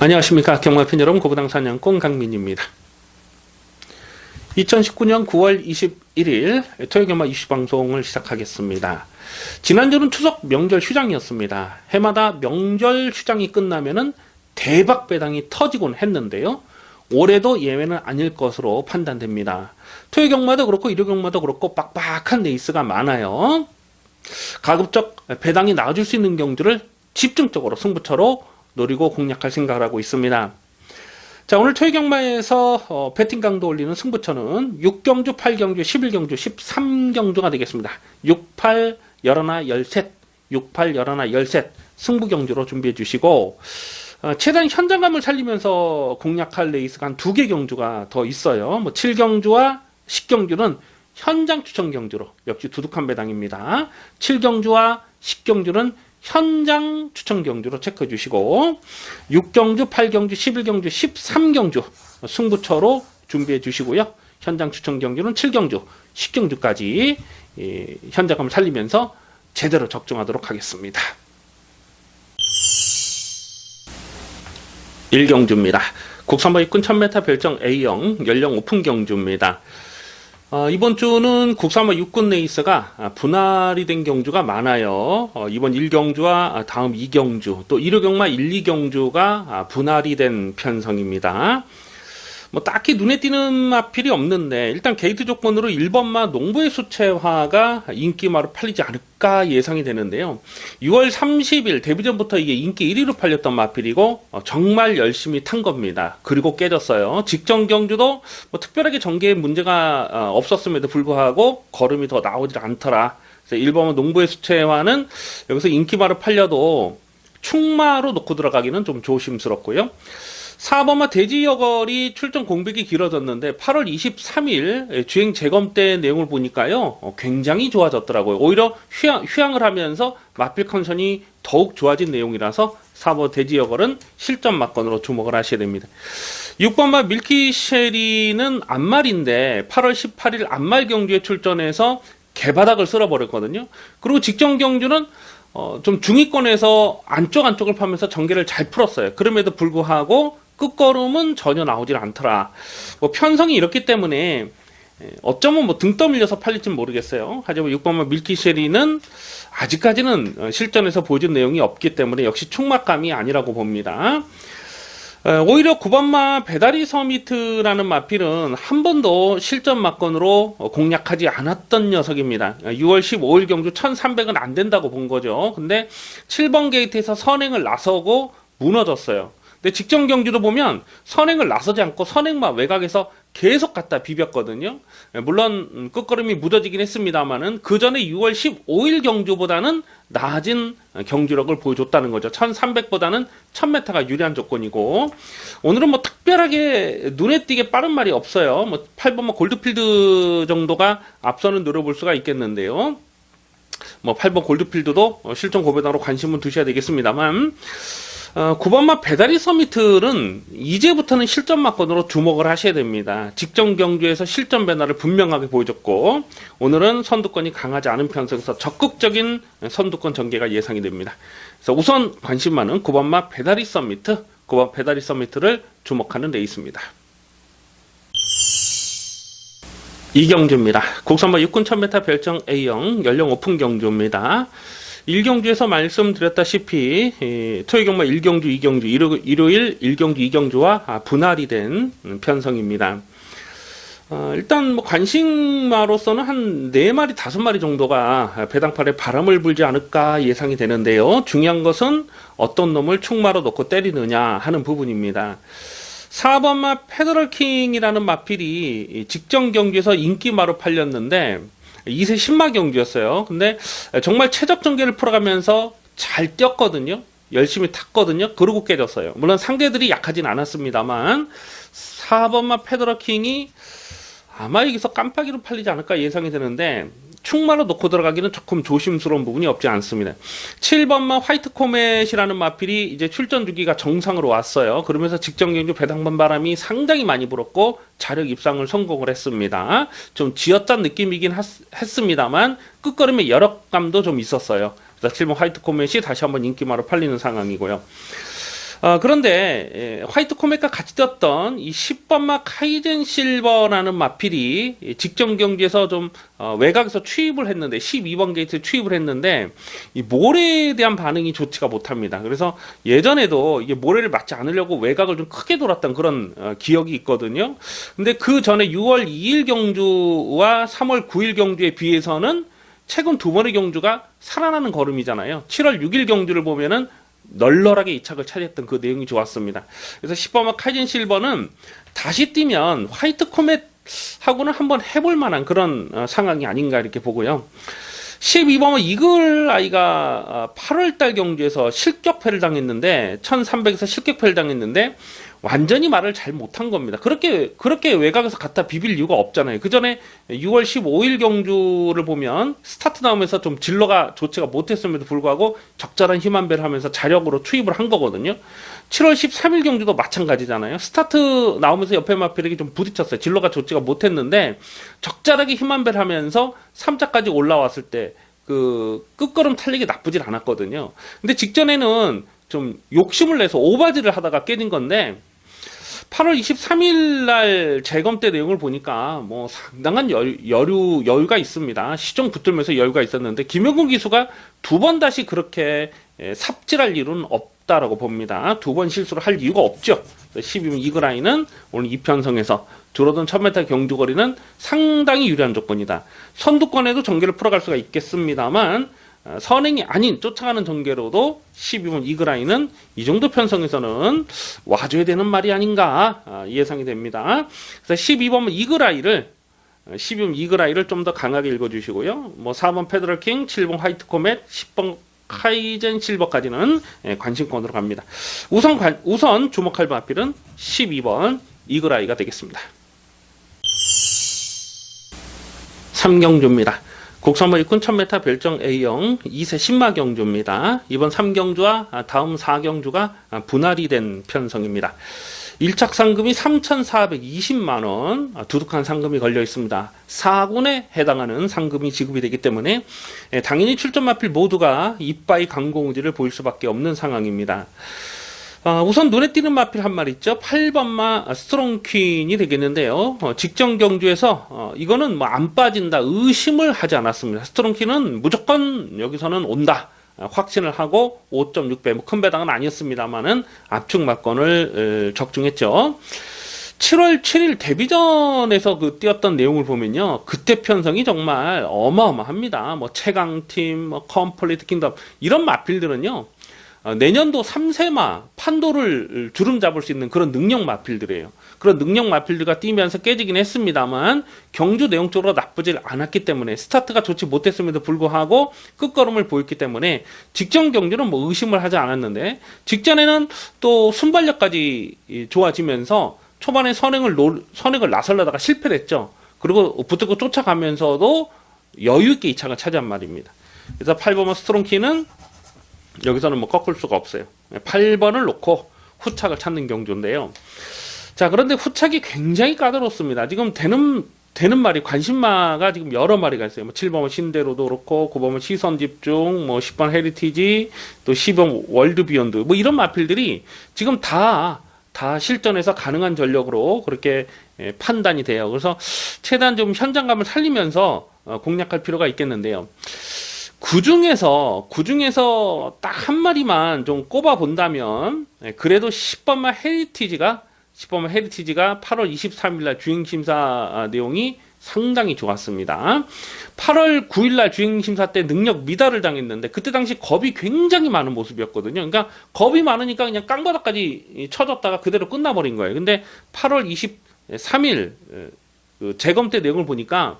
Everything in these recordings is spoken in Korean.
안녕하십니까. 경마팬 여러분, 고부당 사냥꾼 강민입니다. 2019년 9월 21일 토요경마 이슈 방송을 시작하겠습니다. 지난주는 추석 명절 휴장이었습니다. 해마다 명절 휴장이 끝나면은 대박 배당이 터지곤 했는데요. 올해도 예외는 아닐 것으로 판단됩니다. 토요경마도 그렇고 일요경마도 그렇고 빡빡한 레이스가 많아요. 가급적 배당이 나와줄 수 있는 경주를 집중적으로 승부처로 노리고 공략할 생각을 하고 있습니다. 자, 오늘 토요경마에서 배팅 강도 올리는 승부처는 6경주, 8경주, 11경주, 13경주가 되겠습니다. 6, 8, 11, 13, 6, 8, 11, 13 승부경주로 준비해 주시고 최대한 현장감을 살리면서 공략할 레이스가 한 2개 경주가 더 있어요. 7경주와 10경주는 현장 추천 경주로 역시 두둑한 배당입니다. 7경주와 10경주는 현장 추천 경주로 체크해 주시고 6경주, 8경주, 11경주, 13경주 승부처로 준비해 주시고요. 현장 추천 경주는 7경주, 10경주까지 현장감을 살리면서 제대로 적중하도록 하겠습니다. 1경주입니다. 국산바 입군 1000m 별정 A형 연령 오픈 경주입니다. 이번 주는 국산마 육군 레이스가 분할이 된 경주가 많아요. 이번 1경주와 다음 2경주, 또 일요경마 1, 2경주가 분할이 된 편성입니다. 딱히 눈에 띄는 마필이 없는데 일단 게이트 조건으로 1번마 농부의 수채화가 인기마로 팔리지 않을까 예상이 되는데요. 6월 30일 데뷔전부터 이게 인기 1위로 팔렸던 마필이고 정말 열심히 탄 겁니다. 그리고 깨졌어요. 직전 경주도 특별하게 전개에 문제가 없었음에도 불구하고 걸음이 더 나오질 않더라. 그래서 1번마 농부의 수채화는 여기서 인기마로 팔려도 충마로 놓고 들어가기는 좀 조심스럽고요. 4번마 대지여걸이 출전 공백이 길어졌는데 8월 23일 주행 재검 때 내용을 보니까요 굉장히 좋아졌더라고요. 오히려 휴양을 하면서 마필 컨디션이 더욱 좋아진 내용이라서 4번 대지여걸은 실전 막건으로 주목을 하셔야 됩니다. 6번마 밀키쉐리는 안말인데 8월 18일 안말 경주에 출전해서 개바닥을 쓸어버렸거든요. 그리고 직전 경주는 좀 중위권에서 안쪽을 파면서 전개를 잘 풀었어요. 그럼에도 불구하고 끝걸음은 전혀 나오질 않더라. 편성이 이렇기 때문에 어쩌면 등 떠밀려서 팔릴지는 모르겠어요. 하지만 6번마 밀키쉐리는 아직까지는 실전에서 보여준 내용이 없기 때문에 역시 충막감이 아니라고 봅니다. 오히려 9번마 배다리 서미트라는 마필은 한 번도 실전 막건으로 공략하지 않았던 녀석입니다. 6월 15일 경주 1300은 안 된다고 본 거죠. 근데 7번 게이트에서 선행을 나서고 무너졌어요. 근데 직전 경주도 보면 선행을 나서지 않고 선행마 외곽에서 계속 갖다 비볐거든요. 물론 끝걸음이 무뎌지긴 했습니다만은 그 전에 6월 15일 경주보다는 낮은 경주력을 보여줬다는 거죠. 1300보다는 1000m가 유리한 조건이고 오늘은 특별하게 눈에 띄게 빠른 말이 없어요. 8번마 골드필드 정도가 앞서는 노려볼 수가 있겠는데요. 8번 골드필드도 실전 고배당으로 관심은 두셔야 되겠습니다만 9번마 배다리 서미트는 이제부터는 실전 막건으로 주목을 하셔야 됩니다. 직전 경주에서 실전 변화를 분명하게 보여줬고 오늘은 선두권이 강하지 않은 편성에서 적극적인 선두권 전개가 예상이 됩니다. 그래서 우선 관심 많은 9번마 배다리 서미트, 9번 배다리 서미트를 주목하는 레이스입니다. 2경주입니다. 국산마 육군 1000m 별정 A형 연령 오픈 경주입니다. 1경주에서 말씀드렸다시피 토요경마 1경주, 2경주, 일요일 1경주, 2경주와 분할이 된 편성입니다. 일단 관심마로서는 한 4마리, 5마리 정도가 배당팔에 바람을 불지 않을까 예상이 되는데요. 중요한 것은 어떤 놈을 충마로 놓고 때리느냐 하는 부분입니다. 4번마 페더럴킹이라는 마필이 직전 경주에서 인기마로 팔렸는데 2세 10마 경주였어요. 근데 정말 최적 전개를 풀어가면서 잘 뛰었거든요. 열심히 탔거든요. 그러고 깨졌어요. 물론 상대들이 약하진 않았습니다만 4번마 페더럴킹이 아마 여기서 깜빡이로 팔리지 않을까 예상이 되는데 충마로 놓고 들어가기는 조금 조심스러운 부분이 없지 않습니다. 7번마 화이트 코멧이라는 마필이 이제 출전 주기가 정상으로 왔어요. 그러면서 직전 경주 배당번 바람이 상당히 많이 불었고 자력 입상을 성공을 했습니다. 좀 쥐어짠 느낌이긴 했습니다만 끝걸음의 여력감도 좀 있었어요. 그래서 7번 화이트 코멧이 다시 한번 인기마로 팔리는 상황이고요. 그런데 화이트 코멧과 같이 떴던 이 10번마 카이젠 실버라는 마필이 직전 경기에서 좀 외곽에서 추입을 했는데 12번 게이트 추입을 했는데 이 모래에 대한 반응이 좋지가 못합니다. 그래서 예전에도 이게 모래를 맞지 않으려고 외곽을 좀 크게 돌았던 그런 기억이 있거든요. 근데 그 전에 6월 2일 경주와 3월 9일 경주에 비해서는 최근 두 번의 경주가 살아나는 걸음이잖아요. 7월 6일 경주를 보면은 널널하게 이착을 차지했던 그 내용이 좋았습니다. 그래서 10번마 카이젠 실버는 다시 뛰면 화이트 코멧하고는 한번 해볼 만한 그런 상황이 아닌가 이렇게 보고요. 12번은 이글 아이가 8월달 경주에서 실격패를 당했는데 1300에서 실격패를 당했는데 완전히 말을 잘 못한 겁니다. 그렇게 외곽에서 갖다 비빌 이유가 없잖아요. 그 전에 6월 15일 경주를 보면 스타트 나오면서 좀 진로가 좋지가 못했음에도 불구하고 적절한 힘안배를 하면서 자력으로 투입을 한 거거든요. 7월 13일 경주도 마찬가지잖아요. 스타트 나오면서 옆에 마필에게 좀 부딪혔어요. 진로가 좋지가 못했는데 적절하게 힘안배를 하면서 3자까지 올라왔을 때 그 끝걸음 탄력이 나쁘질 않았거든요. 근데 직전에는 좀 욕심을 내서 오바지를 하다가 깨진 건데 8월 23일 날 재검 때 내용을 보니까 뭐 상당한 여유가 있습니다. 시종 붙들면서 여유가 있었는데 김영근 기수가 두 번 다시 그렇게 삽질할 일은 없다라고 봅니다. 두 번 실수를 할 이유가 없죠. 12번 이그라인은 오늘 이편성에서 줄어든 1000m 경주거리는 상당히 유리한 조건이다. 선두권에도 전개를 풀어갈 수가 있겠습니다만 선행이 아닌 쫓아가는 전개로도 12번 이그라인은 이 정도 편성에서는 와줘야 되는 말이 아닌가 예상이 됩니다. 그래서 12번 이그라이를 좀 더 강하게 읽어주시고요. 뭐 4번 페더럴킹, 7번 화이트 코멧, 10번 카이젠 실버까지는 관심권으로 갑니다. 우선 주목할 마필은 12번 이그라이가 되겠습니다. 3경주입니다. 국산모 일꾼 1000m 별정 A형 2세 신마 경주입니다. 이번 3경주와 다음 4경주가 분할이 된 편성입니다. 1착 상금이 3,420만원 두둑한 상금이 걸려 있습니다. 4군에 해당하는 상금이 지급이 되기 때문에 당연히 출전 마필 모두가 이빠이 강공우지를 보일 수밖에 없는 상황입니다. 우선 눈에 띄는 마필 한 마리 있죠. 8번마 스트롱퀸이 되겠는데요. 직전 경주에서 이거는 뭐 안 빠진다 의심을 하지 않았습니다. 스트롱퀸은 무조건 여기서는 온다 확신을 하고 5.6배 뭐 큰 배당은 아니었습니다만은 압축 막건을 적중했죠. 7월 7일 데뷔전에서 뛰었던 내용을 보면요. 그때 편성이 정말 어마어마합니다. 뭐 최강팀, 뭐 컴플리트 킹덤 이런 마필들은요. 내년도 3세마 판도를 주름 잡을 수 있는 그런 능력 마필들이에요. 그런 능력 마필들과 뛰면서 깨지긴 했습니다만 경주 내용적으로 나쁘질 않았기 때문에 스타트가 좋지 못했음에도 불구하고 끝걸음을 보였기 때문에 직전 경주는 뭐 의심을 하지 않았는데 직전에는 또 순발력까지 좋아지면서 초반에 선행을 나서려다가 실패를 했죠. 그리고 붙들고 쫓아가면서도 여유있게 이 차가 차지한 말입니다. 그래서 8번은 스트롱키는 여기서는 뭐 꺾을 수가 없어요. 8번을 놓고 후착을 찾는 경주인데요. 자, 그런데 후착이 굉장히 까다롭습니다. 지금 되는 말이 관심마가 지금 여러 마리가 있어요. 뭐 7번은 신대로도 그렇고 9번은 시선 집중, 뭐 10번 헤리티지, 또 10번 월드 비욘드 뭐 이런 마필들이 지금 다 실전에서 가능한 전력으로 그렇게 판단이 돼요. 그래서 최대한 좀 현장감을 살리면서 공략할 필요가 있겠는데요. 그중에서 딱 한 마리만 좀 꼽아 본다면 그래도 10번만 헤리티지가 8월 23일날 주행심사 내용이 상당히 좋았습니다. 8월 9일날 주행심사 때 능력 미달을 당했는데 그때 당시 겁이 굉장히 많은 모습이었거든요. 그러니까 겁이 많으니까 그냥 깡바닥까지 쳐졌다가 그대로 끝나버린 거예요. 근데 8월 23일 재검 때 내용을 보니까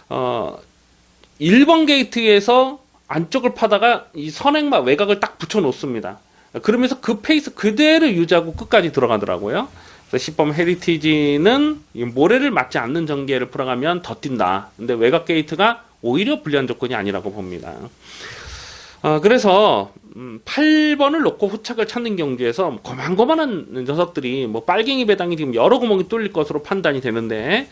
1번 게이트에서 안쪽을 파다가 이 선행마 외곽을 딱 붙여 놓습니다. 그러면서 그 페이스 그대로 유지하고 끝까지 들어가더라고요. 그래서 10번 헤리티지는 모래를 맞지 않는 전개를 풀어가면 더 뛴다. 근데 외곽 게이트가 오히려 불리한 조건이 아니라고 봅니다. 그래서 8번을 놓고 후착을 찾는 경주에서 고만고만한 녀석들이 뭐 빨갱이 배당이 지금 여러 구멍이 뚫릴 것으로 판단이 되는데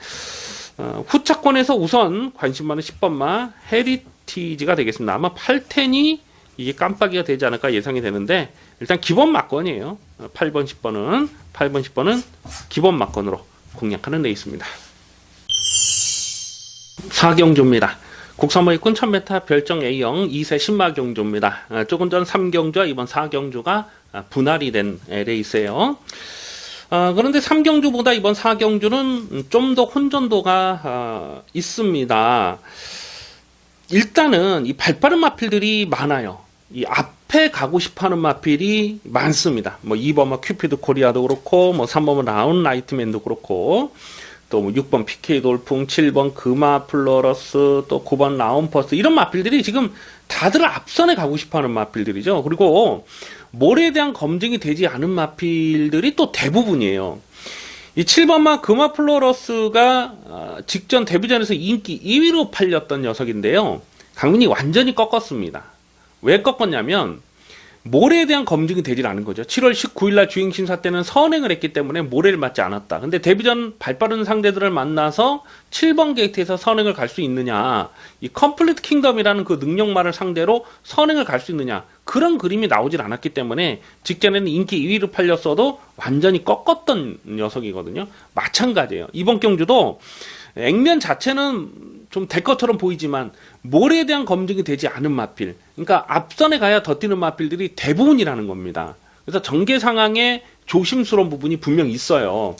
후차권에서 우선 관심 많은 10번마 헤리티지가 되겠습니다. 아마 810이 이게 깜빡이가 되지 않을까 예상이 되는데 일단 기본 막건이에요. 8번, 10번은 기본 막건으로 공략하는 레이스입니다. 4경주입니다. 국산버이꾼 1000m 별정 A형 2세 신마경주입니다. 조금 전 3경주와 이번 4경주가 분할이 된 레이스예요. 그런데 3경주보다 이번 4경주는 좀 더 혼전도가 있습니다. 일단은 이 발빠른 마필들이 많아요. 이 앞에 가고 싶어하는 마필이 많습니다. 뭐 2번 큐피드 코리아도 그렇고, 뭐 3번 라운 라이트맨도 그렇고, 또 뭐 6번 PK 돌풍, 7번 금화 플러러스, 또 9번 라운퍼스, 이런 마필들이 지금 다들 앞선에 가고 싶어하는 마필들이죠. 그리고 몰에 대한 검증이 되지 않은 마필들이 또 대부분이에요. 이 7번마 금화 플러러스가 직전 데뷔전에서 인기 2위로 팔렸던 녀석인데요. 강민이 완전히 꺾었습니다. 왜 꺾었냐면 모래에 대한 검증이 되질 않은 거죠. 7월 19일날 주행심사 때는 선행을 했기 때문에 모래를 맞지 않았다. 근데 데뷔전 발빠른 상대들을 만나서 7번 게이트에서 선행을 갈 수 있느냐, 이 컴플리트 킹덤이라는 그 능력말을 상대로 선행을 갈 수 있느냐, 그런 그림이 나오질 않았기 때문에 직전에는 인기 2위로 팔렸어도 완전히 꺾었던 녀석이거든요. 마찬가지예요. 이번 경주도 액면 자체는 좀 될 것처럼 보이지만 모래에 대한 검증이 되지 않은 마필, 그러니까 앞선에 가야 더 뛰는 마필들이 대부분이라는 겁니다. 그래서 전개 상황에 조심스러운 부분이 분명 있어요.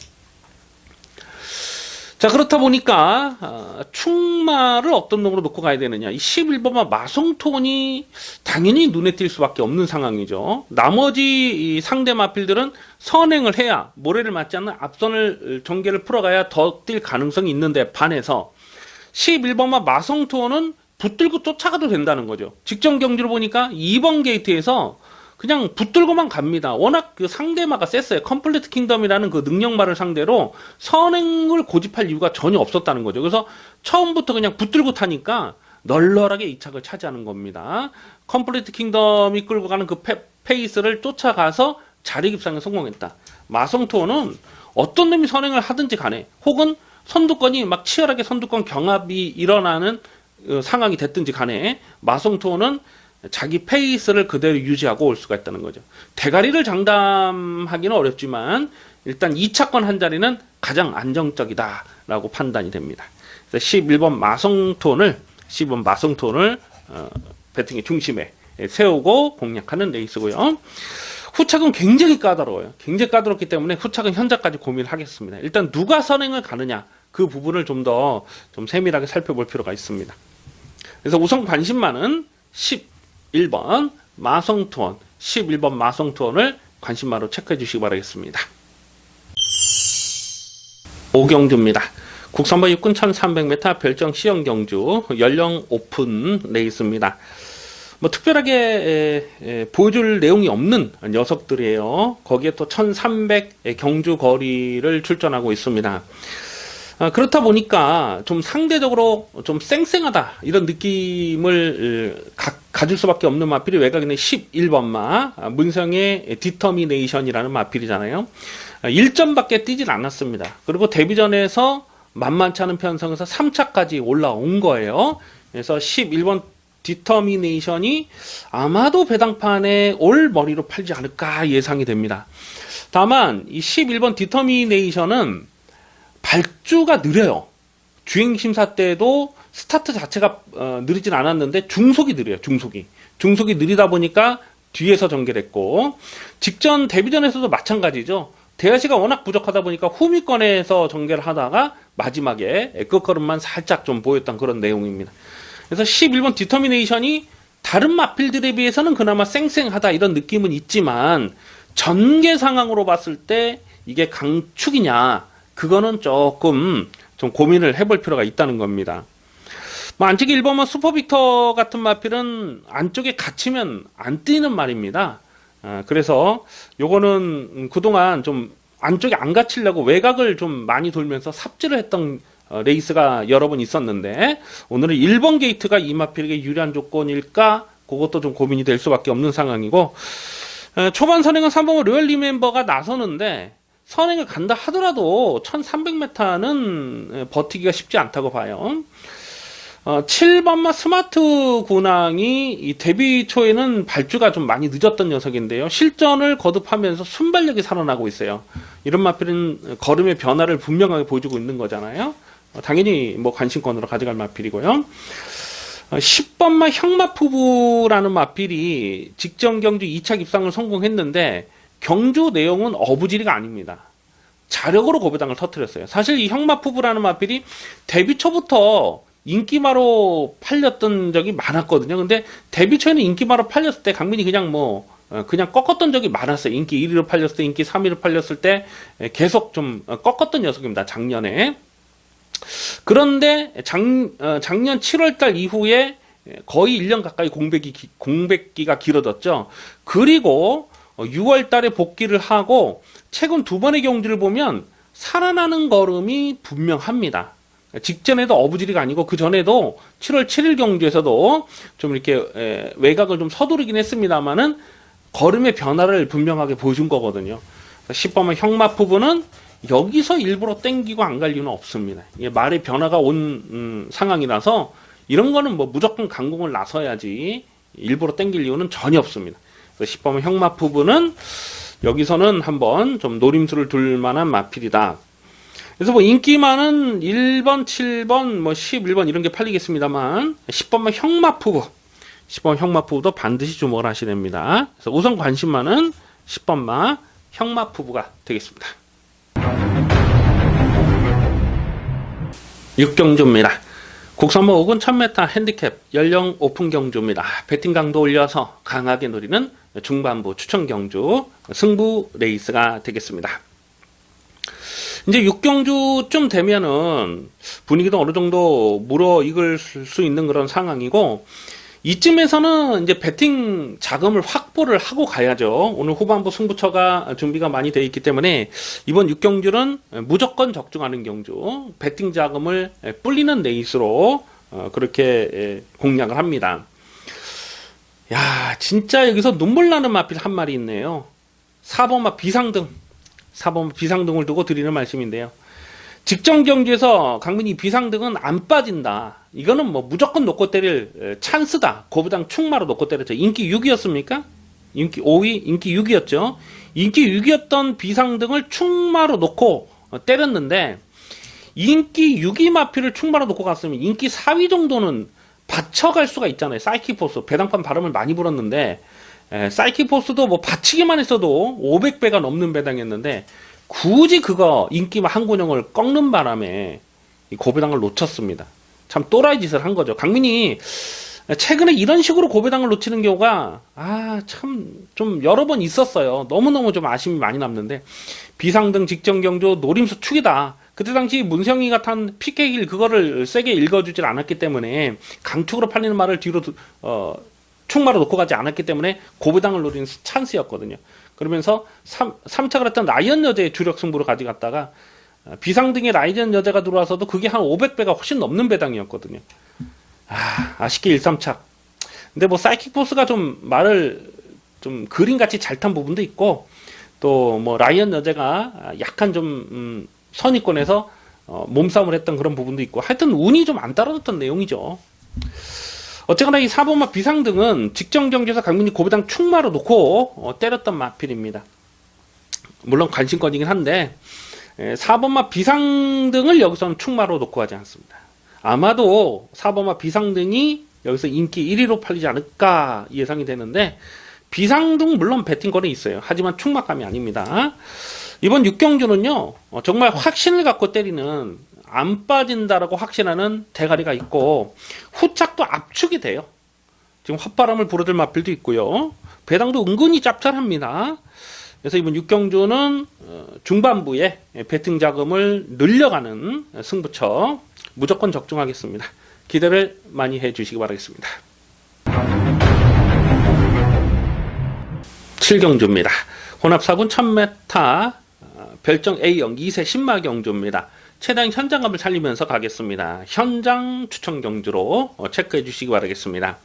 자, 그렇다 보니까 충마를 어떤 놈으로 놓고 가야 되느냐, 이 11번마 마성톤이 당연히 눈에 띌 수밖에 없는 상황이죠. 나머지 이 상대 마필들은 선행을 해야, 모래를 맞지 않는 앞선을 전개를 풀어가야 더 뛸 가능성이 있는데 반해서 11번마 마성톤은 붙들고 쫓아가도 된다는 거죠. 직전 경기를 보니까 2번 게이트에서 그냥 붙들고만 갑니다. 워낙 그 상대마가 셌어요. 컴플리트 킹덤이라는 그 능력말을 상대로 선행을 고집할 이유가 전혀 없었다는 거죠. 그래서 처음부터 그냥 붙들고 타니까 널널하게 2착을 차지하는 겁니다. 컴플리트 킹덤이 끌고 가는 그 페이스를 쫓아가서 자리 급상에 성공했다. 마성토는 어떤 놈이 선행을 하든지 간에, 혹은 선두권이 막 치열하게 선두권 경합이 일어나는 상황이 됐든지 간에 마성토는 자기 페이스를 그대로 유지하고 올 수가 있다는 거죠. 대가리를 장담하기는 어렵지만 일단 2차권 한 자리는 가장 안정적이다라고 판단이 됩니다. 그래서 11번 마성톤을 배팅의 중심에 세우고 공략하는 레이스고요. 후착은 굉장히 까다로워요. 굉장히 까다롭기 때문에 후착은 현재까지 고민을 하겠습니다. 일단 누가 선행을 가느냐, 그 부분을 좀 더 세밀하게 살펴볼 필요가 있습니다. 그래서 우선 관심만은 11번 마성톤, 11번 마성톤을 관심마로 체크해 주시기 바라겠습니다. 5경주입니다. 국산버 육군 1300m 별정 시형 경주, 연령 오픈 레이스입니다. 뭐 특별하게 보여줄 내용이 없는 녀석들이에요. 거기에 또 1300 경주 거리를 출전하고 있습니다. 그렇다 보니까 좀 상대적으로 좀 쌩쌩하다, 이런 느낌을 가질 수밖에 없는 마필이 외곽에는 11번마 문성의 디터미네이션이라는 마필이잖아요. 1점밖에 뛰진 않았습니다. 그리고 데뷔전에서 만만치 않은 편성에서 3차까지 올라온 거예요. 그래서 11번 디터미네이션이 아마도 배당판에 올 머리로 팔지 않을까 예상이 됩니다. 다만 이 11번 디터미네이션은 발주가 느려요. 주행심사 때도 스타트 자체가 느리진 않았는데 중속이 느려요. 중속이 느리다 보니까 뒤에서 전개됐고, 직전 데뷔전에서도 마찬가지죠. 대하시가 워낙 부족하다 보니까 후미권에서 전개를 하다가 마지막에 끝걸음만 살짝 좀 보였던 그런 내용입니다. 그래서 11번 디터미네이션이 다른 마필들에 비해서는 그나마 쌩쌩하다, 이런 느낌은 있지만 전개 상황으로 봤을 때 이게 강축이냐, 그거는 조금 좀 고민을 해볼 필요가 있다는 겁니다. 뭐 안쪽에 1번만 슈퍼빅터 같은 마필은 안쪽에 갇히면 안 뛰는 말입니다. 그래서 요거는 그동안 좀 안쪽에 안 갇히려고 외곽을 좀 많이 돌면서 삽질을 했던 레이스가 여러 번 있었는데, 오늘은 1번 게이트가 이 마필에게 유리한 조건일까, 그것도 좀 고민이 될 수밖에 없는 상황이고, 초반 선행은 3번 로열 리멤버가 나서는데 선행을 간다 하더라도 1300m는 버티기가 쉽지 않다고 봐요. 7번마 스마트 군왕이 이 데뷔 초에는 발주가 좀 많이 늦었던 녀석인데요. 실전을 거듭하면서 순발력이 살아나고 있어요. 이런 마필은 걸음의 변화를 분명하게 보여주고 있는 거잖아요. 당연히 뭐 관심권으로 가져갈 마필이고요. 10번마 형마푸부라는 마필이 직전 경주 2차 입상을 성공했는데 경주 내용은 어부지리가 아닙니다. 자력으로 고배당을 터뜨렸어요. 사실 이 형마푸부라는 마필이 데뷔 초부터 인기마로 팔렸던 적이 많았거든요. 근데 데뷔 초에는 인기마로 팔렸을 때 강민이 그냥 그냥 꺾었던 적이 많았어요. 인기 1위로 팔렸을 때, 인기 3위로 팔렸을 때 계속 좀 꺾었던 녀석입니다. 작년에. 그런데 작년 7월달 이후에 거의 1년 가까이 공백기가 길어졌죠. 그리고 6월달에 복귀를 하고 최근 두 번의 경기를 보면 살아나는 걸음이 분명합니다. 직전에도 어부지리가 아니고 그 전에도 7월 7일 경주에서도 좀 이렇게 외곽을 좀 서두르긴 했습니다만은 걸음의 변화를 분명하게 보여준 거거든요. 10번만 형마푸부는 여기서 일부러 땡기고 안 갈 이유는 없습니다. 이게 말의 변화가 온 상황이라서 이런 거는 뭐 무조건 강공을 나서야지 일부러 땡길 이유는 전혀 없습니다. 10번만 형마푸부는 여기서는 한번 좀 노림수를 둘 만한 마필이다. 그래서 뭐 인기 많은 1번, 7번, 뭐 11번 이런 게 팔리겠습니다만 10번만 형마푸부, 10번 형마푸부도 반드시 주목을 하셔야 됩니다. 그래서 우선 관심 많은 10번마 형마푸부가 되겠습니다. 6경주입니다. 국산마 5군 1000m 핸디캡 연령 오픈 경주입니다. 배팅 강도 올려서 강하게 노리는 중반부 추천 경주 승부 레이스가 되겠습니다. 이제 6경주쯤 되면은 분위기도 어느 정도 물어익을 수 있는 그런 상황이고, 이쯤에서는 이제 배팅 자금을 확보를 하고 가야죠. 오늘 후반부 승부처가 준비가 많이 되어 있기 때문에 이번 6경주는 무조건 적중하는 경주, 배팅 자금을 불리는 레이스로 그렇게 공략을 합니다. 야, 진짜 여기서 눈물 나는 마필 한 마리 있네요. 4번마 비상등. 4번 비상등을 두고 드리는 말씀인데요. 직전 경주에서 강민이 비상등은 안 빠진다. 이거는 뭐 무조건 놓고 때릴 찬스다. 고부당 충마로 놓고 때렸죠. 인기 6위였습니까? 인기 5위, 인기 6위였죠. 인기 6위였던 비상등을 충마로 놓고 때렸는데, 인기 6위 마필을 충마로 놓고 갔으면 인기 4위 정도는 받쳐갈 수가 있잖아요. 사이키포스 배당판 바람을 많이 불었는데, 사이키포스도 뭐 받치기만 했어도 500배가 넘는 배당이었는데 굳이 그거 인기만 한 군형을 꺾는 바람에 이 고배당을 놓쳤습니다. 참 또라이 짓을 한 거죠. 강민이 최근에 이런 식으로 고배당을 놓치는 경우가 참 좀 여러 번 있었어요. 너무너무 좀 아쉬움이 많이 남는데, 비상등 직전 경주 노림수 축이다. 그때 당시 문성이가 탄 PK길 그거를 세게 읽어주질 않았기 때문에 강축으로 팔리는 말을 뒤로 충마로 놓고 가지 않았기 때문에 고배당을 노리는 찬스였거든요. 그러면서 3착을 했던 라이언 여제의 주력 승부를 가져갔다가 비상등의 라이언 여제가 들어와서도 그게 한 500배가 훨씬 넘는 배당이었거든요. 아쉽게 1, 3착. 근데 뭐 사이킥포스가 좀 말을 좀 그림같이 잘 탄 부분도 있고, 또 뭐 라이언 여제가 약간 좀 선입권에서 몸싸움을 했던 그런 부분도 있고, 하여튼 운이 좀 안 따라줬던 내용이죠. 어쨌거나 이 4번마 비상등은 직전 경기에서 강민이 고배당 충마로 놓고 때렸던 마필입니다. 물론 관심권이긴 한데 4번마 비상등을 여기서는 충마로 놓고 하지 않습니다. 아마도 4번마 비상등이 여기서 인기 1위로 팔리지 않을까 예상이 되는데, 비상등 물론 배팅권이 있어요. 하지만 충마감이 아닙니다. 이번 6경주는요 정말 확신을 갖고 때리는, 안 빠진다라고 확신하는 대가리가 있고 후착도 압축이 돼요. 지금 헛바람을 불어들 마필도 있고요. 배당도 은근히 짭짤합니다. 그래서 이번 6경주는 중반부에 배팅 자금을 늘려가는 승부처 무조건 적중하겠습니다. 기대를 많이 해주시기 바라겠습니다. 7경주입니다. 혼합사군 1000m 별정 A형 2세 신마 경주입니다. 최대한 현장감을 살리면서 가겠습니다. 현장 추천 경주로 체크해 주시기 바라겠습니다.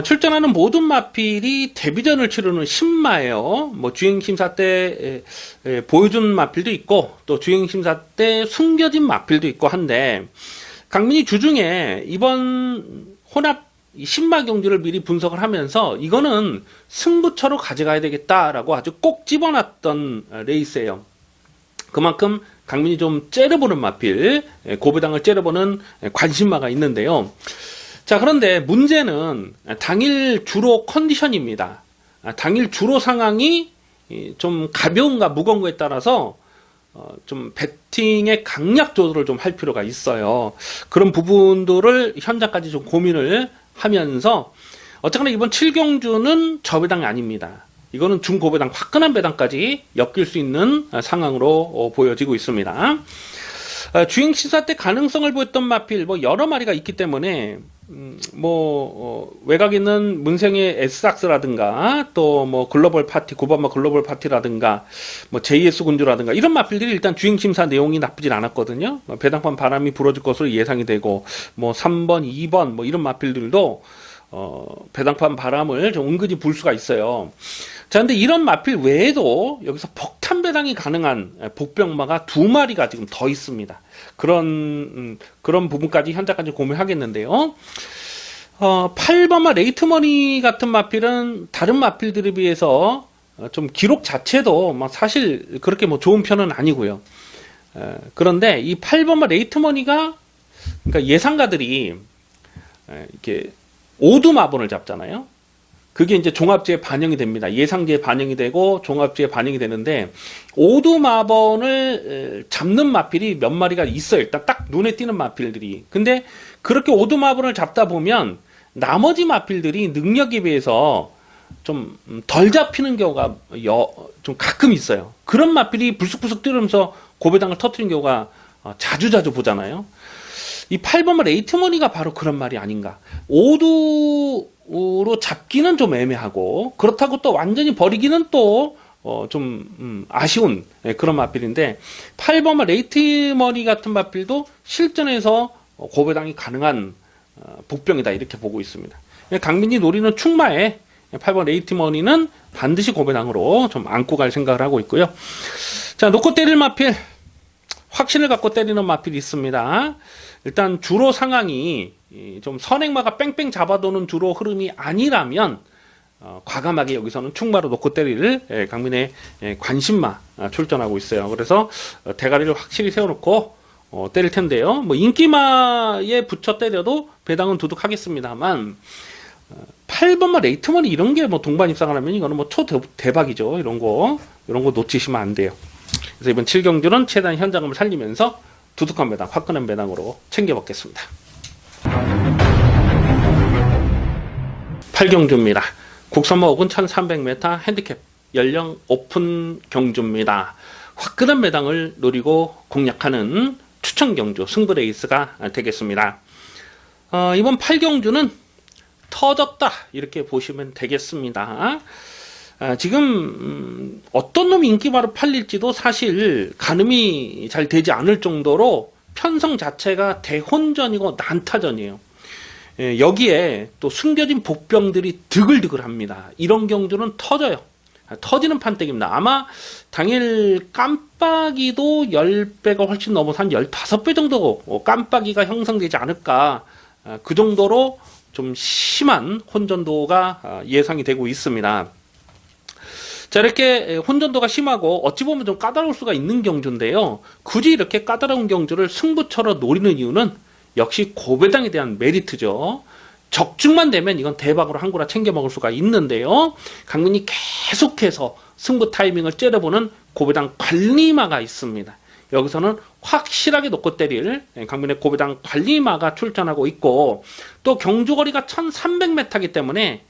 출전하는 모든 마필이 데뷔전을 치르는 신마예요. 뭐 주행심사 때 보여준 마필도 있고 또 주행심사 때 숨겨진 마필도 있고 한데, 강민이 주중에 이번 혼합 신마 경주를 미리 분석을 하면서 이거는 승부처로 가져가야 되겠다라고 아주 꼭 집어놨던 레이스예요. 그만큼 강민이 좀 째려보는 마필, 고배당을 째려보는 관심마가 있는데요. 자, 그런데 문제는 당일 주로 컨디션입니다. 당일 주로 상황이 좀 가벼운가 무거운가에 따라서 좀 배팅의 강약 조절을 좀 할 필요가 있어요. 그런 부분들을 현장까지 좀 고민을 하면서 어쨌거나 이번 7경주는 저배당이 아닙니다. 이거는 중고배당, 화끈한 배당까지 엮일 수 있는 상황으로 보여지고 있습니다. 주행 시사 때 가능성을 보였던 마필 여러 마리가 있기 때문에 외곽에 있는 문생의 S삭스라든가 또 글로벌 파티, 구반마 글로벌 파티라든가 JS 군주라든가 이런 마필들이 일단 주행 심사 내용이 나쁘진 않았거든요. 배당판 바람이 불어줄 것으로 예상이 되고 3번, 2번 이런 마필들도 배당판 바람을 좀 은근히 불 수가 있어요. 자, 근데 이런 마필 외에도 여기서 폭탄 배당이 가능한 복병마가 2마리가 지금 더 있습니다. 그런 부분까지 현재까지 고민하겠는데요. 8번마 레이트머니 같은 마필은 다른 마필들에 비해서 좀 기록 자체도 사실 그렇게 좋은 편은 아니고요. 그런데 이 8번마 레이트머니가 그러니까 예상가들이 이렇게 오두마본을 잡잖아요. 그게 이제 종합지에 반영이 됩니다. 예상지에 반영이 되고 종합지에 반영이 되는데 오두마본을 잡는 마필이 몇 마리가 있어요. 일단 딱 눈에 띄는 마필들이. 근데 그렇게 오두마본을 잡다 보면 나머지 마필들이 능력에 비해서 좀 덜 잡히는 경우가 좀 가끔 있어요. 그런 마필이 불쑥불쑥 뛰면서 고배당을 터뜨린 경우가 자주자주 보잖아요. 이 8번마 레이트머니가 바로 그런 말이 아닌가. 오두로 잡기는 좀 애매하고 그렇다고 또 완전히 버리기는 또 좀 아쉬운 그런 마필인데 8번마 레이트머니 같은 마필도 실전에서 고배당이 가능한 복병이다 이렇게 보고 있습니다. 강민이 노리는 충마에 8번 레이트머니는 반드시 고배당으로 좀 안고 갈 생각을 하고 있고요. 자, 놓고 때릴 마필, 확신을 갖고 때리는 마필이 있습니다. 일단 주로 상황이 좀 선행마가 뺑뺑 잡아도는 주로 흐름이 아니라면 과감하게 여기서는 충마로 놓고 때릴 강민의 관심마 출전하고 있어요. 그래서 대가리를 확실히 세워놓고 때릴 텐데요. 인기마에 붙여 때려도 배당은 두둑하겠습니다만 8번마 레이트머니 이런 게 동반 입상을 하면 이거는 초대박이죠. 이런 거 놓치시면 안 돼요. 그래서 이번 7경주는 최대한 현장감을 살리면서 두둑한 배당, 화끈한 배당으로 챙겨먹겠습니다. 8경주입니다. 국산마 혹은 1300m 핸디캡 연령 오픈 경주입니다. 화끈한 배당을 노리고 공략하는 추천 경주 승부 레이스가 되겠습니다. 이번 8경주는 터졌다 이렇게 보시면 되겠습니다. 지금 어떤 놈이 인기바로 팔릴지도 사실 가늠이 잘 되지 않을 정도로 편성 자체가 대혼전이고 난타전이에요. 여기에 또 숨겨진 복병들이 드글드글합니다. 이런 경주는 터져요. 터지는 판때기입니다. 아마 당일 깜빡이도 10배가 훨씬 넘어서 한 15배 정도 깜빡이가 형성되지 않을까. 그 정도로 좀 심한 혼전도가 예상이 되고 있습니다. 자, 이렇게 혼전도가 심하고 어찌 보면 좀 까다로울 수가 있는 경주인데요. 굳이 이렇게 까다로운 경주를 승부처로 노리는 이유는 역시 고배당에 대한 메리트죠. 적중만 되면 이건 대박으로 한 구라 챙겨 먹을 수가 있는데요. 강민이 계속해서 승부 타이밍을 째려보는 고배당 관리마가 있습니다. 여기서는 확실하게 놓고 때릴 강민의 고배당 관리마가 출전하고 있고 또 경주거리가 1300m이기 때문에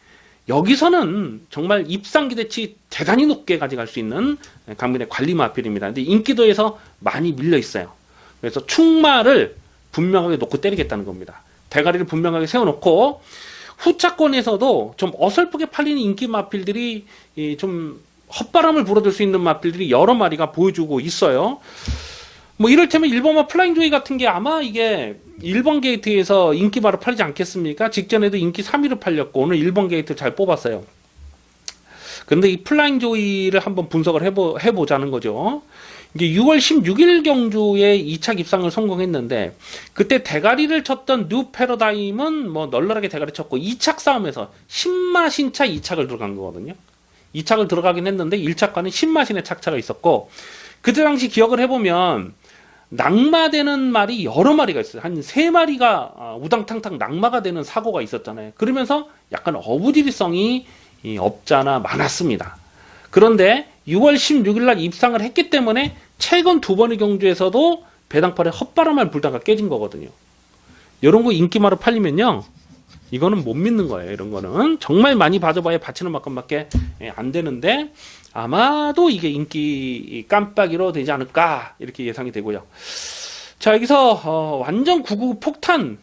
여기서는 정말 입상 기대치 대단히 높게 가져갈 수 있는 강민의 관리마 필입니다. 근데 인기도에서 많이 밀려 있어요. 그래서 충마를 분명하게 놓고 때리겠다는 겁니다. 대가리를 분명하게 세워놓고 후차권에서도 좀 어설프게 팔리는 인기 마필들이 좀 헛바람을 불어들 수 있는 마필들이 여러 마리가 보여주고 있어요. 이를테면 1번마 플라잉 조이 같은 게 아마 이게 1번 게이트에서 인기 바로 팔리지 않겠습니까? 직전에도 인기 3위로 팔렸고 오늘 1번 게이트 잘 뽑았어요. 근데 이 플라잉 조이를 한번 분석을 해보자는 거죠. 이게 6월 16일 경주에 2차 입상을 성공했는데 그때 대가리를 쳤던 뉴 패러다임은 뭐 널널하게 대가리 쳤고 2착 싸움에서 신마신차 2착을 들어간 거거든요. 2착을 들어가긴 했는데 1착과는 신마신의 착차가 있었고 그때 당시 기억을 해보면 낙마되는 말이 여러 마리가 있어요. 한 3마리가 우당탕탕 낙마가 되는 사고가 있었잖아요. 그러면서 약간 어부지리성이 없잖아 많았습니다. 그런데 6월 16일 날 입상을 했기 때문에 최근 2번의 경주에서도 배당팔에 헛바람을 불다가 깨진 거거든요. 이런 거 인기마로 팔리면요. 이거는 못 믿는 거예요. 이런 거는 정말 많이 봐줘봐야 바치는 만큼밖에 안 되는데 아마도 이게 인기 깜빡이로 되지 않을까 이렇게 예상이 되고요. 자 여기서 완전 999 폭탄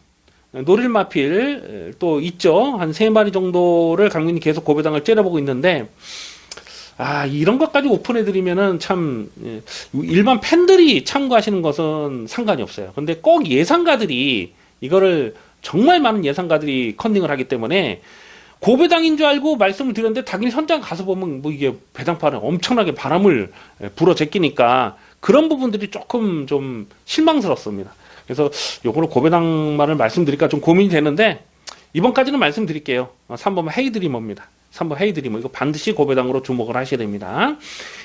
노릴마필 또 있죠. 한 3마리 정도를 강민이 계속 고배당을 째려보고 있는데 이런 것까지 오픈해드리면은 참 일반 팬들이 참고하시는 것은 상관이 없어요. 근데 꼭 예상가들이 이거를 정말 많은 예상가들이 컨닝을 하기 때문에 고배당인 줄 알고 말씀을 드렸는데 당일 현장 가서 보면 뭐 이게 배당판에 엄청나게 바람을 불어 제끼니까 그런 부분들이 조금 좀 실망스럽습니다. 그래서 요거를 고배당만을 말씀드릴까 좀 고민이 되는데 이번까지는 말씀드릴게요. 3번 헤이드리머입니다. 3번 헤이드리머 이거 반드시 고배당으로 주목을 하셔야 됩니다.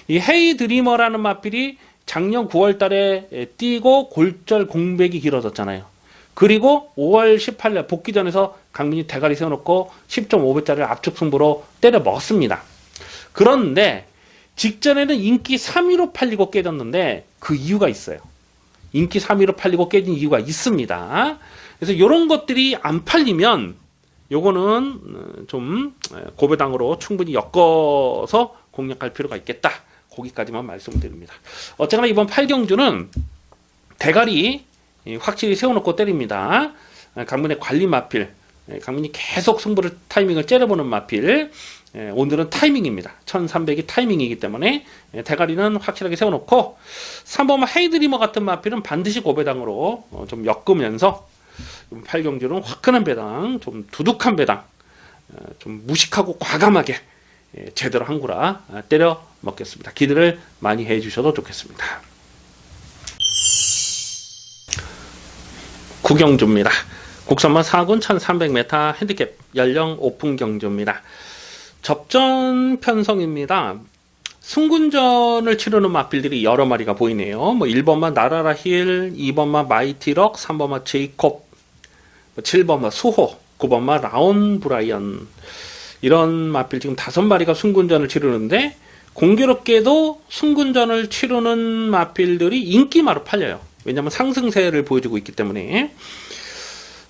이 헤이드리머라는 마필이 작년 9월 달에 뛰고 골절 공백이 길어졌잖아요. 그리고 5월 18일 복귀전에서 강민이 대가리 세워놓고 10.5배짜리를 압축 승부로 때려 먹었습니다. 그런데 직전에는 인기 3위로 팔리고 깨졌는데 그 이유가 있어요. 인기 3위로 팔리고 깨진 이유가 있습니다. 그래서 이런 것들이 안 팔리면 요거는 좀 고배당으로 충분히 엮어서 공략할 필요가 있겠다. 거기까지만 말씀드립니다. 어쨌거나 이번 8경주는 대가리 확실히 세워놓고 때립니다. 강민의 관리 마필, 강민이 계속 승부를 타이밍을 째려보는 마필. 오늘은 타이밍입니다. 1300이 타이밍이기 때문에 대가리는 확실하게 세워놓고 3번 헤이드리머 같은 마필은 반드시 고배당으로 좀 엮으면서 8경주는 화끈한 배당, 좀 두둑한 배당, 좀 무식하고 과감하게 제대로 한구라 때려 먹겠습니다. 기대를 많이 해주셔도 좋겠습니다. 9경주입니다. 국선마 4군 1300m 핸디캡 연령 오픈 경주입니다. 접전 편성입니다. 승군전을 치르는 마필들이 여러 마리가 보이네요. 뭐 1번마 나라라 힐, 2번마 마이티럭, 3번마 제이콥, 7번마 수호, 9번마 라온 브라이언 이런 마필 지금 5마리가 승군전을 치르는데 공교롭게도 승군전을 치르는 마필들이 인기마로 팔려요. 왜냐하면 상승세를 보여주고 있기 때문에.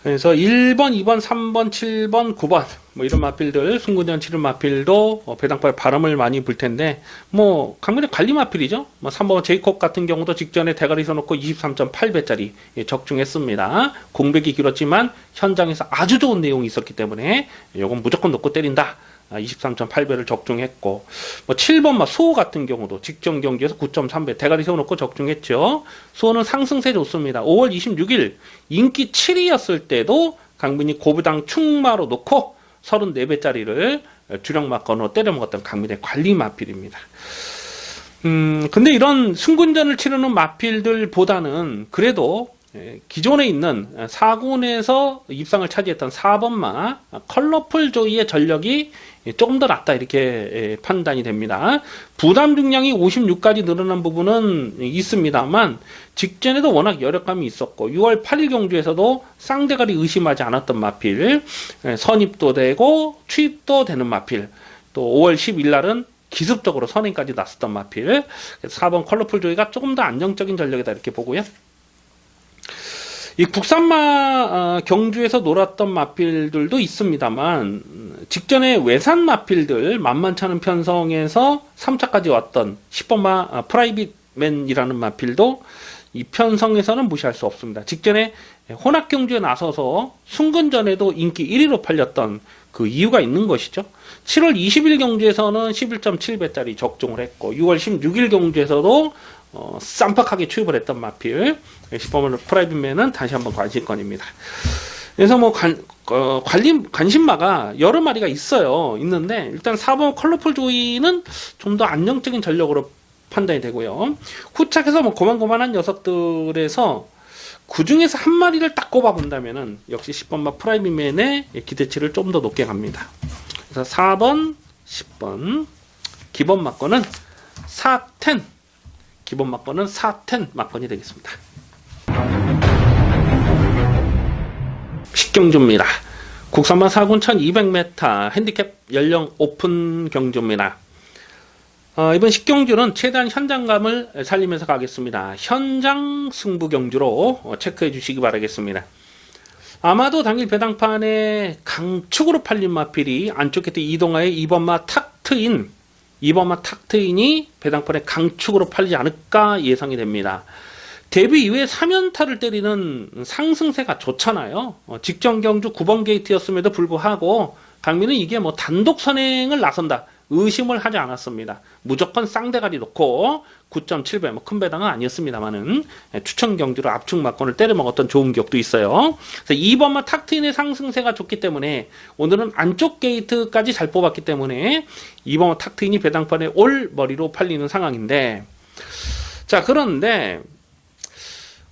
그래서 1번, 2번, 3번, 7번, 9번 뭐 이런 마필들 승군전 치른 마필도 배당파에 바람을 많이 불 텐데 뭐 강민의 관리 마필이죠. 뭐 3번 제이콥 같은 경우도 직전에 대가리 서놓고 23.8배짜리 적중했습니다. 공백이 길었지만 현장에서 아주 좋은 내용이 있었기 때문에 이건 무조건 놓고 때린다. 23.8배를 적중했고 뭐 7번마 수호 같은 경우도 직전 경기에서 9.3배 대가리 세워놓고 적중했죠. 수호는 상승세 좋습니다. 5월 26일 인기 7위였을 때도 강민이 고부당 충마로 놓고 34배짜리를 주력마 건으로 때려 먹었던 강민의 관리 마필입니다. 근데 이런 승군전을 치르는 마필들보다는 그래도 기존에 있는 4군에서 입상을 차지했던 4번마 컬러풀 조이의 전력이 조금 더 낫다 이렇게 판단이 됩니다. 부담 중량이 56까지 늘어난 부분은 있습니다만 직전에도 워낙 여력감이 있었고 6월 8일 경주에서도 쌍대가리 의심하지 않았던 마필, 선입도 되고 취입도 되는 마필, 또 5월 10일 날은 기습적으로 선행까지 났었던 마필. 4번 컬러풀 조이가 조금 더 안정적인 전력이다 이렇게 보고요. 이 국산마 경주에서 놀았던 마필들도 있습니다만 직전에 외산 마필들 만만찮은 편성에서 3차까지 왔던 10번마 프라이빗맨이라는 마필도 이 편성에서는 무시할 수 없습니다. 직전에 혼합 경주에 나서서 승근전에도 인기 1위로 팔렸던 그 이유가 있는 것이죠. 7월 20일 경주에서는 11.7배짜리 적중을 했고 6월 16일 경주에서도 쌈박하게 투입을 했던 마필 10번마 프라이빗맨은 다시 한번 관심권입니다. 그래서 뭐 관심마가 여러 마리가 있는데 일단 4번 컬러풀 조이는 좀 더 안정적인 전력으로 판단이 되고요. 후착해서 뭐 고만고만한 녀석들에서 그 중에서 한 마리를 딱 꼽아본다면은 역시 10번마 프라이빗맨의 기대치를 좀 더 높게 갑니다. 그래서 4번, 10번 기본 막건은 410 기본 막건은 410 막건이 되겠습니다. 10경주입니다. 국산마 4군 1200m 핸디캡 연령 오픈 경주입니다. 이번 10경주는 최대한 현장감을 살리면서 가겠습니다. 현장 승부 경주로 체크해 주시기 바라겠습니다. 아마도 당일 배당판에 강축으로 팔린 마필이 안쪽 끝에 이동하의 2번마 탁트인 2번마 탁트인이 배당판에 강축으로 팔리지 않을까 예상이 됩니다. 데뷔 이후에 3연타를 때리는 상승세가 좋잖아요. 직전 경주 9번 게이트였음에도 불구하고 강민은 이게 뭐 단독 선행을 나선다 의심을 하지 않았습니다. 무조건 쌍대가리 놓고 9.7배 뭐 큰 배당은 아니었습니다만은 추천 경주로 압축 막건을 때려 먹었던 좋은 기억도 있어요. 그래서 2번마 탁트인의 상승세가 좋기 때문에 오늘은 안쪽 게이트까지 잘 뽑았기 때문에 2번마 탁트인이 배당판에 올 머리로 팔리는 상황인데, 자 그런데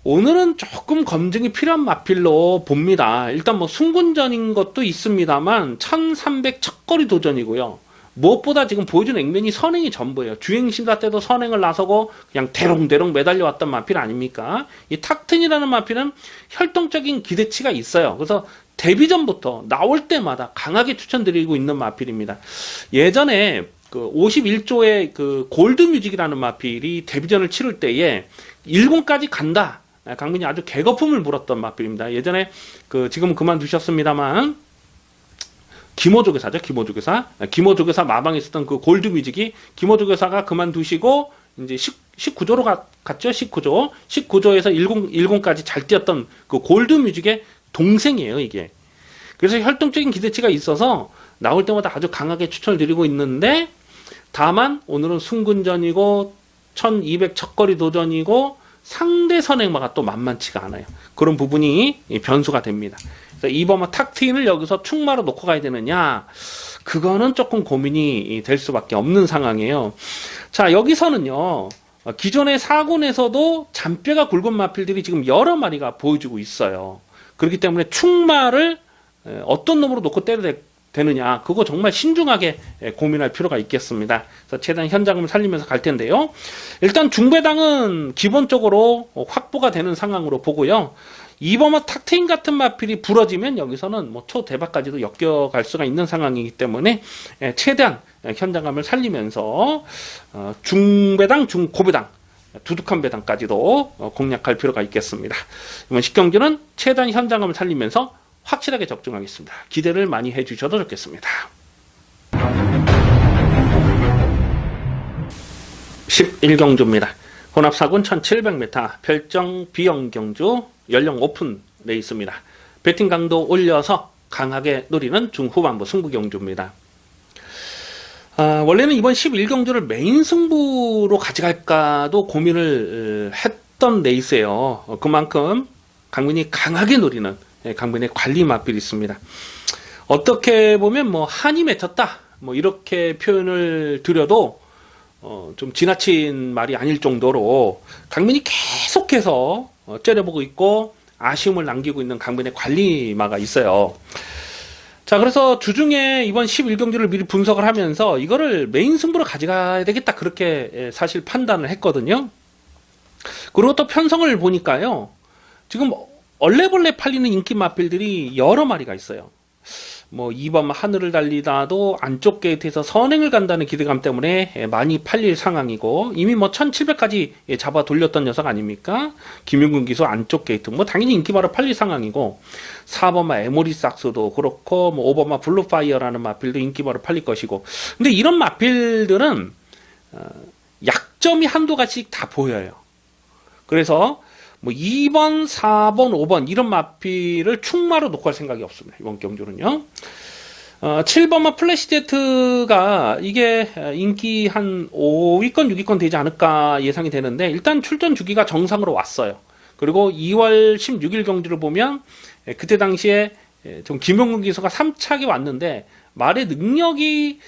오늘은 조금 검증이 필요한 마필로 봅니다. 일단 뭐 승군전인 것도 있습니다만 1300 첫거리 도전이고요. 무엇보다 지금 보여준 액면이 선행이 전부예요. 주행심사 때도 선행을 나서고 그냥 대롱대롱 매달려 왔던 마필 아닙니까? 이 탁튼이라는 마필은 혈통적인 기대치가 있어요. 그래서 데뷔 전부터 나올 때마다 강하게 추천드리고 있는 마필입니다. 예전에 그 51조의 그 골드뮤직이라는 마필이 데뷔전을 치를 때에 10까지 간다. 강민이 아주 개거품을 물었던 마필입니다. 예전에 그 지금은 그만두셨습니다만 김호조교사죠. 김호조교사 마방에 있었던 그 골드뮤직이 김호조교사가 그만두시고 이제 19조로 갔죠. 19조에서 10까지 잘 뛰었던 그 골드뮤직의 동생이에요, 이게. 그래서 혈통적인 기대치가 있어서 나올 때마다 아주 강하게 추천을 드리고 있는데, 다만 오늘은 승군전이고 1200 첫거리 도전이고 상대 선행마가 또 만만치가 않아요. 그런 부분이 변수가 됩니다. 그래서 2번마 탁트인을 여기서 충마로 놓고 가야 되느냐, 그거는 조금 고민이 될 수밖에 없는 상황이에요. 자, 여기서는요 기존의 4군에서도 잔뼈가 굵은 마필들이 지금 여러 마리가 보여주고 있어요. 그렇기 때문에 충마를 어떤 놈으로 놓고 때려야 되느냐, 그거 정말 신중하게 고민할 필요가 있겠습니다. 그래서 최대한 현장을 살리면서 갈 텐데요. 일단 중배당은 기본적으로 확보가 되는 상황으로 보고요. 2번마 탁트인 같은 마필이 부러지면 여기서는 뭐 초대박까지도 엮여갈 수가 있는 상황이기 때문에 최대한 현장감을 살리면서 중배당, 중고배당, 두둑한 배당까지도 공략할 필요가 있겠습니다. 이번 10경주는 최대한 현장감을 살리면서 확실하게 적중하겠습니다. 기대를 많이 해주셔도 좋겠습니다. 11경주입니다. 혼합사군 1700m 별정 B형 경주 연령 오픈 레이스입니다. 배팅 강도 올려서 강하게 노리는 중후반부 승부 경주입니다. 원래는 이번 11경주를 메인 승부로 가져갈까도 고민을 했던 레이스예요. 그만큼 강민이 강하게 노리는 강민의 관리 마필이 있습니다. 어떻게 보면 뭐 한이 맺혔다 뭐 이렇게 표현을 드려도 좀 지나친 말이 아닐 정도로 강민이 계속해서 째려보고 있고 아쉬움을 남기고 있는 강민의 관리마가 있어요. 자, 그래서 주중에 이번 11경주를 미리 분석을 하면서 이거를 메인 승부로 가져가야 되겠다, 그렇게 사실 판단을 했거든요. 그리고 또 편성을 보니까요, 지금 얼레벌레 팔리는 인기 마필들이 여러 마리가 있어요. 뭐 2번 하늘을 달리다도 안쪽 게이트에서 선행을 간다는 기대감 때문에 많이 팔릴 상황이고, 이미 뭐 1700까지 잡아 돌렸던 녀석 아닙니까? 김윤근 기수 안쪽 게이트 뭐 당연히 인기마로 팔릴 상황이고, 4번마 에모리삭스도 그렇고, 뭐 5번마 블루파이어라는 마필도 인기마로 팔릴 것이고. 근데 이런 마필들은 약점이 한두 가지씩 다 보여요. 그래서 뭐 2번, 4번, 5번 이런 마필을 충마로 놓고 할 생각이 없습니다. 이번 경주는요. 7번마 플래시제트가 이게 인기 한 5위권, 6위권 되지 않을까 예상이 되는데, 일단 출전 주기가 정상으로 왔어요. 그리고 2월 16일 경주를 보면 그때 당시에 좀 김용근 기수가 3착이 왔는데 말의 능력이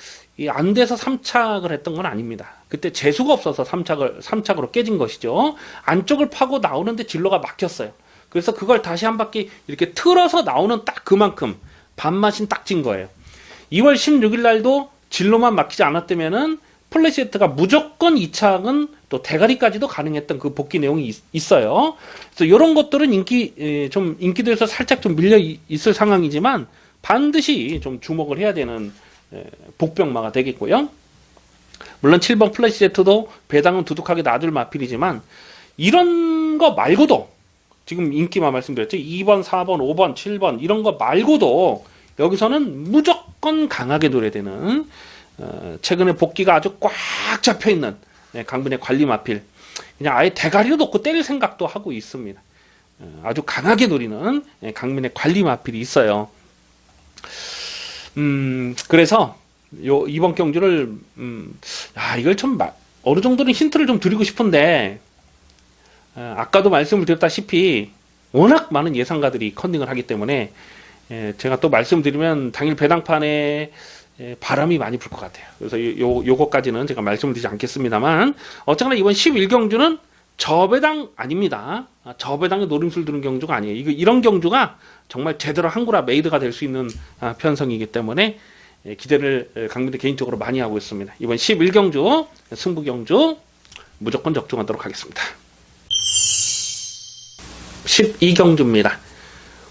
안 돼서 3착을 했던 건 아닙니다. 그때 재수가 없어서 3착으로 깨진 것이죠. 안쪽을 파고 나오는데 진로가 막혔어요. 그래서 그걸 다시 한 바퀴 이렇게 틀어서 나오는 딱 그만큼 반맛이 딱 진 거예요. 2월 16일 날도 진로만 막히지 않았다면은 플래시제트가 무조건 2착은 또 대가리까지도 가능했던 그 복귀 내용이 있어요. 그래서 이런 것들은 인기도에서 살짝 좀 밀려 있을 상황이지만 반드시 좀 주목을 해야 되는 복병마가 되겠고요. 물론 7번 플래시제트도 배당은 두둑하게 놔둘 마필이지만 이런 거 말고도 지금 인기마 말씀드렸죠. 2번, 4번, 5번, 7번 이런 거 말고도 여기서는 무조건 강하게 노려야 되는 최근에 복귀가 아주 꽉 잡혀있는 강변의 관리 마필 그냥 아예 대가리로 놓고 때릴 생각도 하고 있습니다. 아주 강하게 노리는 강변의 관리 마필이 있어요. 그래서 이번 경주를 이걸 좀 어느 정도는 힌트를 좀 드리고 싶은데 아까도 말씀을 드렸다시피 워낙 많은 예상가들이 컨닝을 하기 때문에 제가 또 말씀드리면 당일 배당판에 바람이 많이 불 것 같아요. 그래서 요거까지는 제가 말씀을 드리지 않겠습니다만 어쨌거나 이번 11경주는 저배당 아닙니다. 저배당에 노림수를 두는 경주가 아니에요. 이런 경주가 정말 제대로 한구라 메이드가 될 수 있는 편성이기 때문에 기대를 강민대 개인적으로 많이 하고 있습니다. 이번 11경주 승부경주 무조건 적중하도록 하겠습니다. 12경주입니다.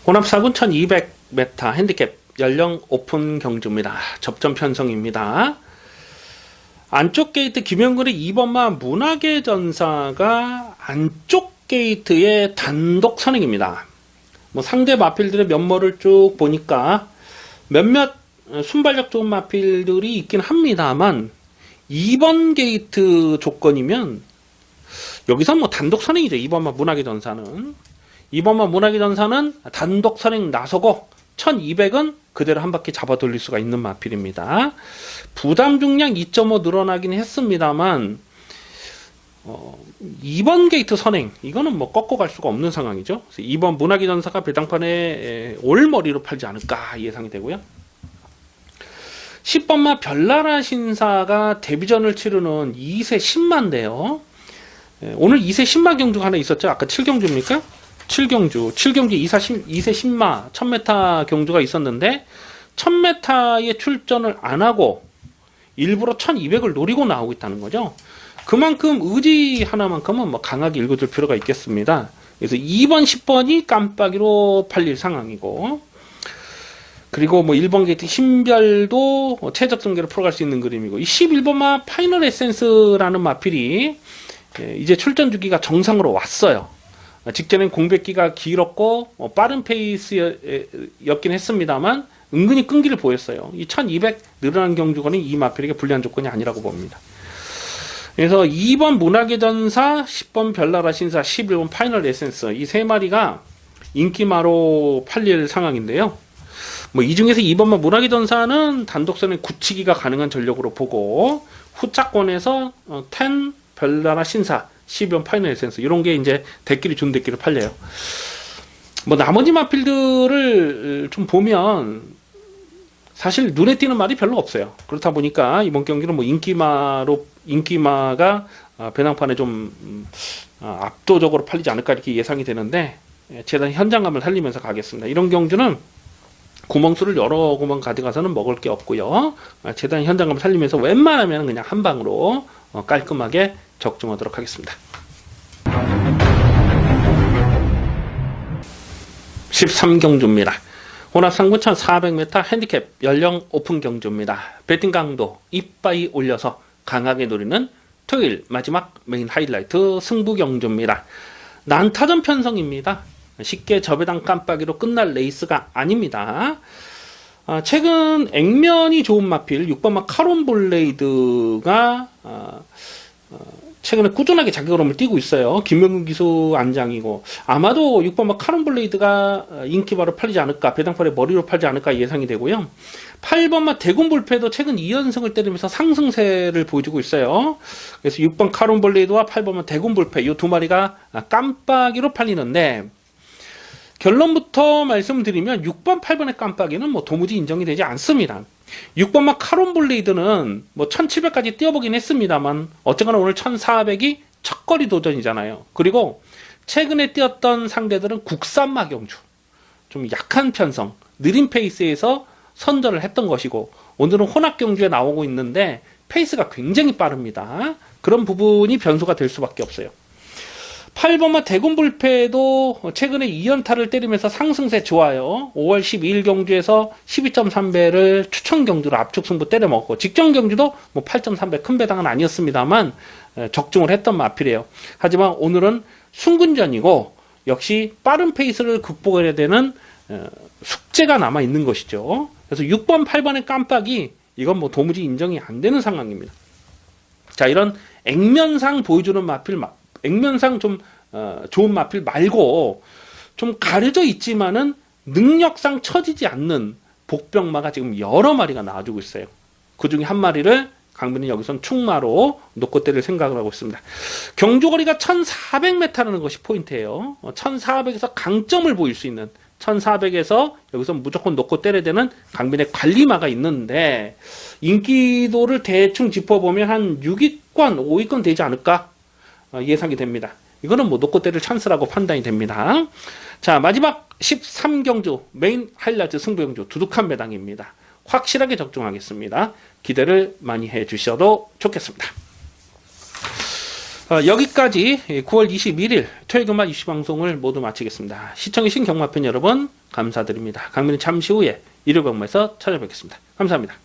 혼합사군 1200m 핸디캡 연령 오픈 경주입니다. 접전 편성입니다. 안쪽 게이트 김영근의 2번마 문학의 전사가 안쪽 게이트의 단독 선행입니다. 상대 마필들의 면모를 쭉 보니까 몇몇 순발력 좋은 마필들이 있긴 합니다만 2번 게이트 조건이면 여기서 단독 선행이죠. 2번마 문학의 전사는 2번마 문학의 전사는 단독 선행 나서고 1200은 그대로 한 바퀴 잡아 돌릴 수가 있는 마필입니다. 부담 중량 2.5 늘어나긴 했습니다만 2번 게이트 선행 이거는 꺾고 갈 수가 없는 상황이죠. 2번 문학의 전사가 배당판에 올머리로 팔지 않을까 예상이 되고요. 10번마 별나라 신사가 데뷔전을 치르는 2세 10마인데요. 오늘 2세 10마 경주가 하나 있었죠. 아까 7경주입니까? 7경주 2세 10마 1000m 경주가 있었는데 1000m에 출전을 안 하고 일부러 1200을 노리고 나오고 있다는 거죠. 그만큼 의지 하나만큼은 강하게 읽어줄 필요가 있겠습니다. 그래서 2번 10번이 깜빡이로 팔릴 상황이고 그리고 1번 게이트 신별도 최적 전개를 풀어갈 수 있는 그림이고 이 11번마 파이널 에센스라는 마필이 이제 출전 주기가 정상으로 왔어요. 직전엔 공백기가 길었고 빠른 페이스였긴 했습니다만 은근히 끈기를 보였어요. 이 1200 늘어난 경주권이 이 마필에게 불리한 조건이 아니라고 봅니다. 그래서 2번 문학의 전사, 10번 별나라 신사, 11번 파이널 에센스 이 세 마리가 인기마로 팔릴 상황인데요. 이 중에서 2번만 문학의 전사는 단독선에 굳히기가 가능한 전력으로 보고 후차권에서 10 별나라 신사 12번 파이널 에센스 이런 게 이제 대끼리 준 대끼리 팔려요. 나머지 마필들을 좀 보면 사실 눈에 띄는 말이 별로 없어요. 그렇다 보니까 이번 경기는 인기마가 배당판에 좀 압도적으로 팔리지 않을까 이렇게 예상이 되는데 재단 현장감을 살리면서 가겠습니다. 이런 경주는 구멍수를 여러 구멍 가져가서는 먹을 게 없고요. 재단 현장감을 살리면서 웬만하면 그냥 한 방으로 깔끔하게 적중하도록 하겠습니다. 13경주입니다. 혼합상군 1400m 핸디캡 연령 오픈 경주입니다. 배팅 강도 이빠이 올려서 강하게 노리는 토요일 마지막 메인 하이라이트 승부 경주입니다. 난타전 편성입니다. 쉽게 저배당 깜빡이로 끝날 레이스가 아닙니다. 최근 액면이 좋은 마필 6번마 카론 블레이드가 최근에 꾸준하게 자기 걸음을 뛰고 있어요. 김명근 기수 안장이고 아마도 6번마 카론 블레이드가 인기바로 팔리지 않을까 배당판에 머리로 팔지 않을까 예상이 되고요. 8번마 대군 불패도 최근 2연승을 때리면서 상승세를 보여주고 있어요. 그래서 6번 카론 블레이드와 8번마 대군 불패 이 두 마리가 깜빡이로 팔리는데 결론부터 말씀드리면 6번 8번의 깜빡이는 도무지 인정이 되지 않습니다. 6번마 카론 블레이드는 뭐 1700까지 뛰어보긴 했습니다만 어쨌거나 오늘 1400이 첫거리 도전이잖아요. 그리고 최근에 뛰었던 상대들은 국산마 경주, 좀 약한 편성, 느린 페이스에서 선전을 했던 것이고, 오늘은 혼합 경주에 나오고 있는데 페이스가 굉장히 빠릅니다. 그런 부분이 변수가 될 수밖에 없어요. 8번마 대군불패도 최근에 2연타를 때리면서 상승세 좋아요. 5월 12일 경주에서 12.3배를 추천 경주로 압축 승부 때려 먹고, 직전 경주도 뭐 8.3배 큰 배당은 아니었습니다만 적중을 했던 마필이에요. 하지만 오늘은 순군전이고 역시 빠른 페이스를 극복해야 되는 숙제가 남아 있는 것이죠. 그래서 6번, 8번의 깜빡이, 이건 뭐 도무지 인정이 안 되는 상황입니다. 자, 이런 액면상 보여주는 마필, 액면상 좀 좋은 마필 말고 좀 가려져 있지만은 능력상 처지지 않는 복병마가 지금 여러 마리가 나와주고 있어요. 그 중에 한 마리를 강민은 여기선 충마로 놓고 때릴 생각을 하고 있습니다. 경주거리가 1400m라는 것이 포인트예요. 1400에서 강점을 보일 수 있는, 1400에서 여기서 무조건 놓고 때려야 되는 강민의 관리마가 있는데, 인기도를 대충 짚어보면 한 6위권, 5위권 되지 않을까 예상이 됩니다. 이거는 뭐 놓고 때릴 찬스라고 판단이 됩니다. 자, 마지막 13경주 메인 하이라이트 승부경주 두둑한 배당입니다. 확실하게 적중하겠습니다. 기대를 많이 해주셔도 좋겠습니다. 여기까지 9월 21일 토요일 금화 이슈 방송을 모두 마치겠습니다. 시청해주신 경마팬 여러분 감사드립니다. 강민은 잠시 후에 일요병마에서 찾아뵙겠습니다. 감사합니다.